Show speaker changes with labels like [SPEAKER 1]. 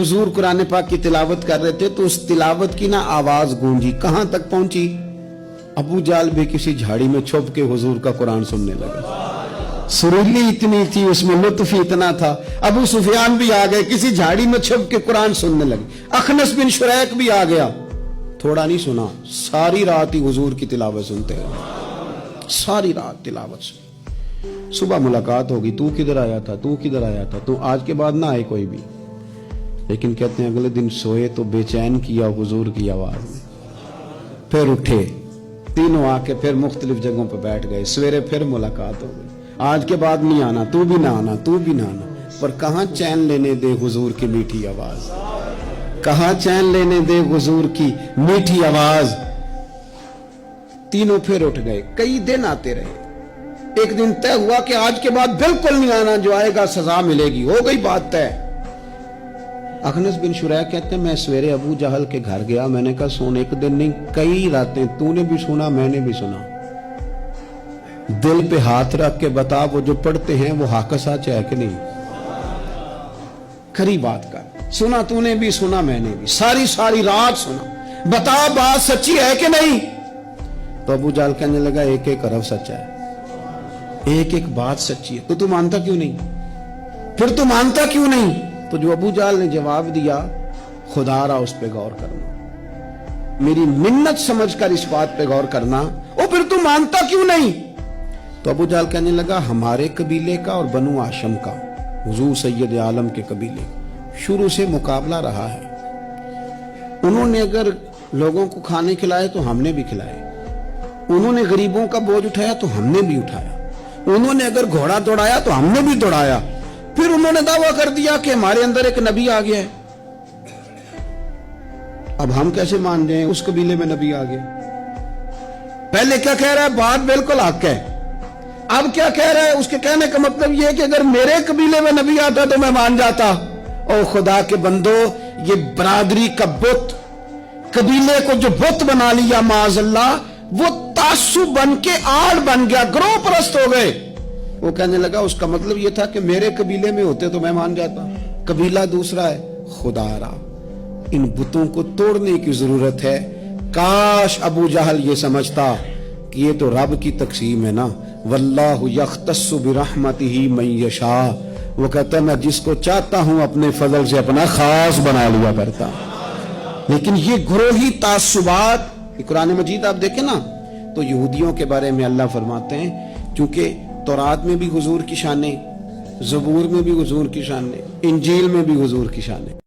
[SPEAKER 1] हुजूर कुरान पाक की तिलावत कर रहे थे तो उस तिलावत की ना आवाज गूंजी, कहां तक पहुंची? अबू जाल भी किसी झाड़ी में छुप के हुजूर का कुरान सुनने लगा। सुरीली इतनी थी, उसमें लुत्फ इतना था। अबू सुफियान भी आ गए, किसी झाड़ी में छुप के कुरान सुनने लगे। अखनस बिन शुरैक भी आ गया। थोड़ा नहीं सुना, सारी रात ही हुजूर की तिलावत सुनते रहे, सारी रात तिलावत सुनी। सुबह मुलाकात होगी, तू किधर आया था, तू किधर आया था, तू आज के बाद ना आए कोई भी। लेकिन कहते हैं अगले दिन सोए तो बेचैन किया हुजूर की आवाज में। फिर उठे, तीनों आके फिर मुख्तलिफ जगहों पर बैठ गए। सवेरे फिर मुलाकात हो गई, आज के बाद नहीं आना, तू भी ना आना, तू भी ना आना। पर कहां चैन लेने दे हुजूर की मीठी आवाज, कहां चैन लेने दे हुजूर की मीठी आवाज। तीनों फिर उठ गए, कई दिन आते रहे। एक दिन तय हुआ कि आज के बाद बिल्कुल नहीं आना, जो आएगा सजा मिलेगी। हो गई बात तय। अखनस बिन शुरैक कहते हैं मैं सवेरे अबू जहल के घर गया, मैंने कहा सुन, एक दिन नहीं कई रातें तूने भी सुना मैंने भी सुना, दिल पे हाथ रख के बता वो जो पढ़ते हैं वो हक सच है कि नहीं? खरी बात कर, सुना तूने भी सुना मैंने भी, सारी सारी रात सुना, बता बात सच्ची है कि नहीं? तो अबू जहल कहने लगा एक एक अरब सच्चा है, एक एक बात सच्ची है। तो तू मानता क्यों नहीं? फिर तू मानता क्यों नहीं? तो जो अबू जाल ने जवाब दिया, खुदा रा उस पे गौर करना, मेरी मिन्नत समझकर इस बात पे गौर करना। ओ फिर तू मानता क्यों नहीं? तो अबू जाल कहने लगा हमारे कबीले का और बनु हाशिम का, हुजूर सैयद आलम के कबीले, शुरू से मुकाबला रहा है। उन्होंने अगर लोगों को खाने खिलाए तो हमने भी खिलाए, उन्होंने गरीबों का बोझ उठाया तो हमने भी उठाया, उन्होंने अगर घोड़ा दौड़ाया तो हमने भी दौड़ाया। फिर उन्होंने दावा कर दिया कि हमारे अंदर एक नबी आ गया है। अब हम कैसे मान जाएं उस कबीले में नबी आ गया? पहले क्या कह रहा है, बात बिल्कुल हक है। अब क्या कह रहा है, उसके कहने का मतलब यह है कि अगर मेरे कबीले में नबी आता तो मैं मान जाता। ओ खुदा के बंदो, ये बरादरी का बुत, कबीले को जो बुत बना लिया माज़अल्लाह, वो तासुब बन के आड़ बन गया, ग्रोह परस्त हो गए। वो कहने लगा उसका मतलब ये था कि मेरे कबीले में होते तो मैं मान जाता, कबीला दूसरा है। खुदारा, इन बुतों को तोड़ने की जरूरत है। काश अबू जहल ये समझता कि ये तो रब की तकसीम है ना, वल्लाहु यख्तस्सु बिरहमतिही मन यशा। वो कहता है मैं जिसको चाहता हूं अपने फजल से अपना खास बना लिया करता। लेकिन ये गुरोही तासुबात, कुरान मजीद आप देखें ना तो यहूदियों के बारे में अल्लाह फरमाते हैं, क्योंकि तौरात में भी हुजूर की शान है, ज़बूर में भी हुजूर की शान है, इंजील में भी हुजूर की शान है।